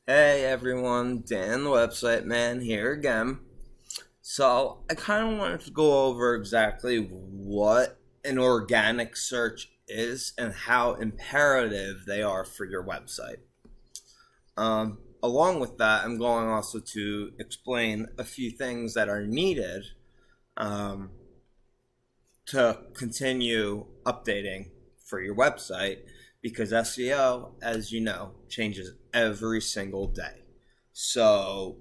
Hey everyone, Dan the website man here again. So I kind of wanted to go over exactly what an organic search is and how imperative they are for your website. Along with that, I'm going also to explain a few things that are needed um, to continue updating for your website because SEO, as you know, changes every single day. So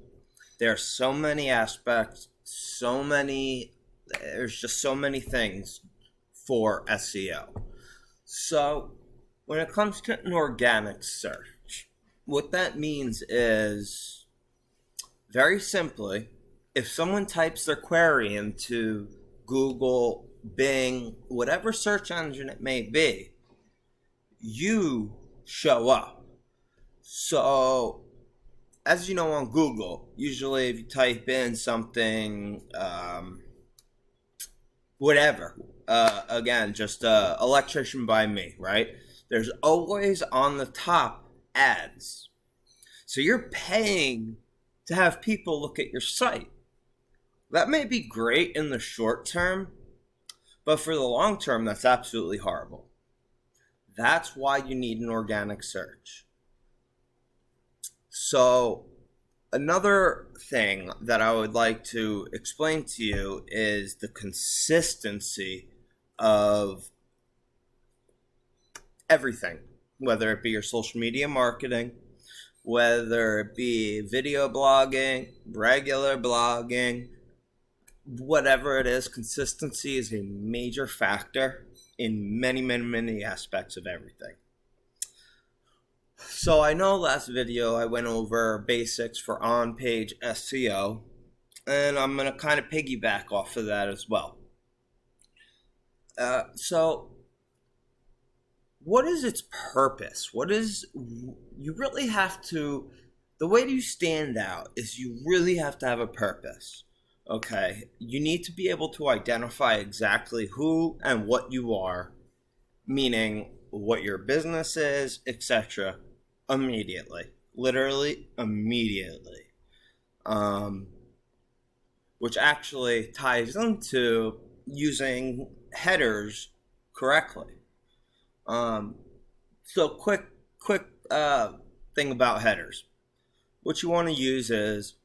there are so many aspects, there's just so many things for SEO. So when it comes to an organic search, what that means is very simply, if someone types their query into Google, Bing, whatever search engine it may be, you show up. So, as you know, on Google, usually if you type in something, whatever, again, just electrician by me, right? There's always on the top ads. So you're paying to have people look at your site. That may be great in the short term, but for the long term, that's absolutely horrible. That's why you need an organic search. So, another thing that I would like to explain to you is the consistency of everything, whether it be your social media marketing, whether it be video blogging, regular blogging, whatever it is, consistency is a major factor in many aspects of everything. So I know last video I went over basics for on-page SEO, and I'm going to kind of piggyback off of that as well. So what is its purpose? You really have to, the way you stand out is you really have to have a purpose. Okay, you need to be able to identify exactly who and what you are, meaning what your business is, etc., immediately, literally immediately, which actually ties into using headers correctly. So quick thing about headers. What you want to use is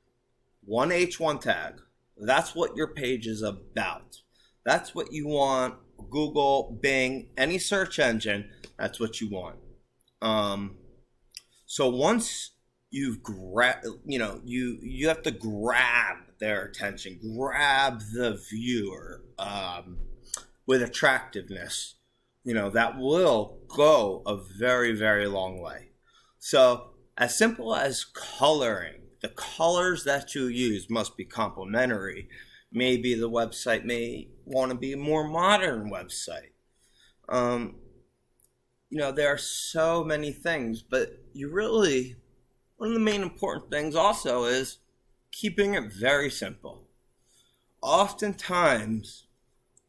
one H1 tag. That's what your page is about. That's what you want. Google, Bing, any search engine, that's what you want. So once you've you have to grab their attention, grab the viewer with attractiveness. That will go a very long way. So as simple as coloring, the colors that you use must be complementary. Maybe the website may want to be a more modern website. There are so many things, but one of the main important things also is keeping it very simple. Oftentimes,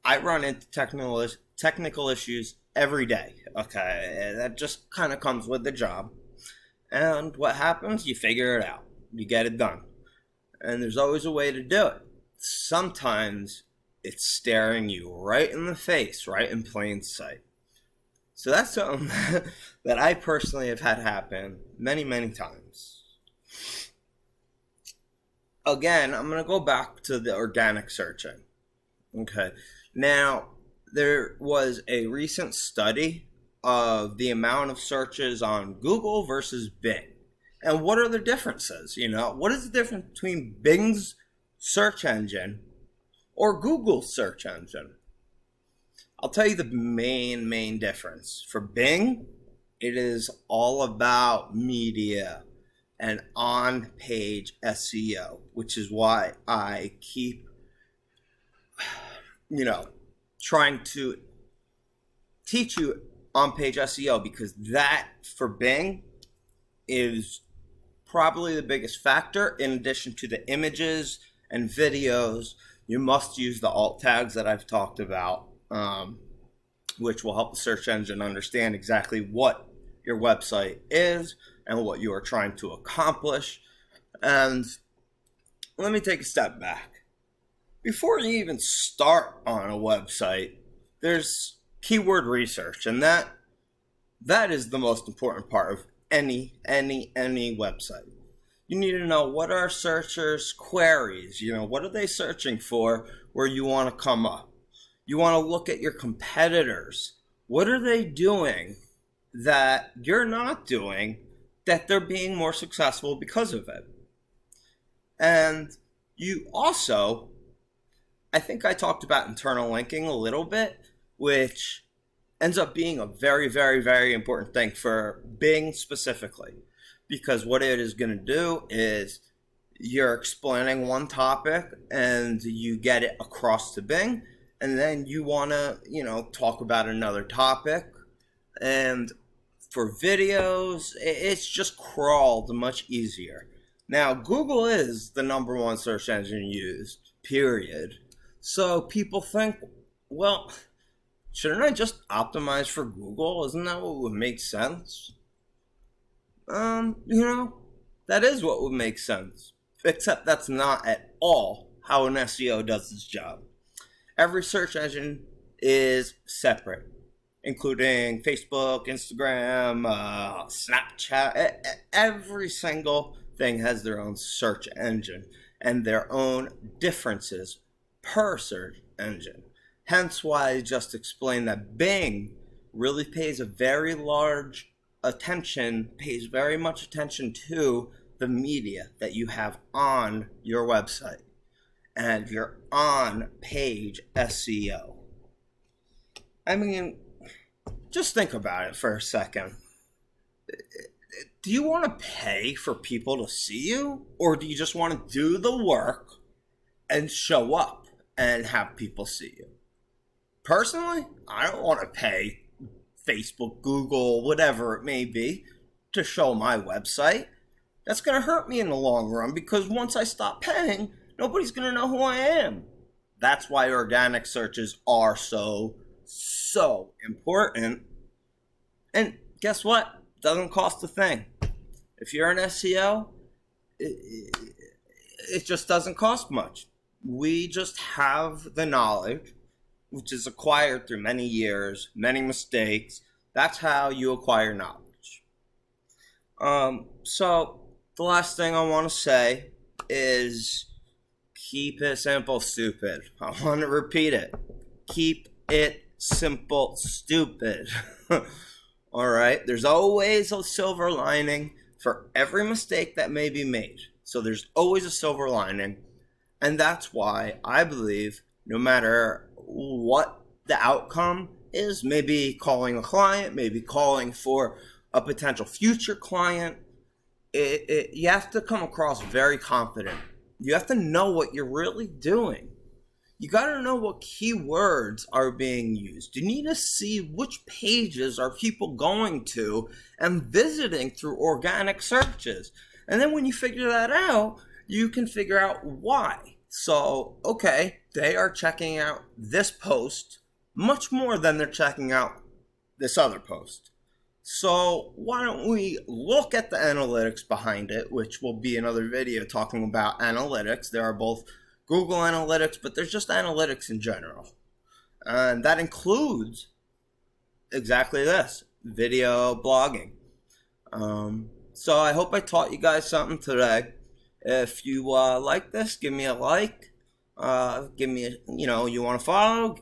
I run into technical issues every day. Okay, that just kind of comes with the job. And what happens? You figure it out. You get it done. And there's always a way to do it. Sometimes it's staring you right in the face, right in plain sight. So that's something that I personally have had happen many times. Again, I'm going to go back to the organic searching. Okay. Now, there was a recent study of the amount of searches on Google versus Bing. And what are the differences? What is the difference between Bing's search engine or Google's search engine? I'll tell you the main difference. For Bing, it is all about media and on-page SEO, which is why I keep, trying to teach you on-page SEO, because that, for Bing, is probably the biggest factor. In addition to the images and videos, you must use the alt tags that I've talked about, which will help the search engine understand exactly what your website is and what you are trying to accomplish. And let me take a step back. Before you even start on a website, there's keyword research, and that is the most important part of any website. You need to know, what are searchers' queries? What are they searching for where you want to come up? You want to look at your competitors. What are they doing that you're not doing that they're being more successful because of it? And you also, I think I talked about internal linking a little bit, which ends up being a very, very, very important thing for Bing specifically. Because what it is going to do is, you're explaining one topic and you get it across to Bing, and then you want to, talk about another topic. And for videos, it's just crawled much easier. Now, Google is the #1 search engine used, period. So people think, well, shouldn't I just optimize for Google? Isn't that what would make sense? That is what would make sense. Except that's not at all how an SEO does its job. Every search engine is separate, including Facebook, Instagram, Snapchat. Every single thing has their own search engine and their own differences per search engine. Hence why I just explained that Bing really pays very much attention to the media that you have on your website and your on-page SEO. I mean, just think about it for a second. Do you want to pay for people to see you, or do you just want to do the work and show up and have people see you? Personally, I don't want to pay Facebook, Google, whatever it may be, to show my website. That's going to hurt me in the long run, because once I stop paying, nobody's going to know who I am. That's why organic searches are so important. And guess what? It doesn't cost a thing. If you're an SEO, it just doesn't cost much. We just have the knowledge, which is acquired through many years, many mistakes. That's how you acquire knowledge. So the last thing I want to say is, keep it simple, stupid. I want to repeat it. Keep it simple, stupid. All right? There's always a silver lining for every mistake that may be made. So there's always a silver lining. And that's why I believe, no matter what the outcome is, maybe calling a client, maybe calling for a potential future client, you have to come across very confident. You have to know what you're really doing. You got to know what keywords are being used. You need to see which pages are people going to and visiting through organic searches. And then when you figure that out, you can figure out why. So, okay, they are checking out this post much more than they're checking out this other post. So why don't we look at the analytics behind it, which will be another video talking about analytics. There are both Google Analytics, but there's just analytics in general. And that includes exactly this, video blogging. So I hope I taught you guys something today. If you like this, give me a like. Give me you want to follow,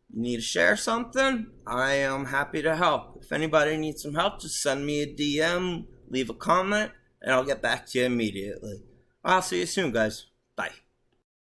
you need to share something, I am happy to help. If anybody needs some help, just send me a DM, leave a comment, and I'll get back to you immediately. I'll see you soon, guys. Bye.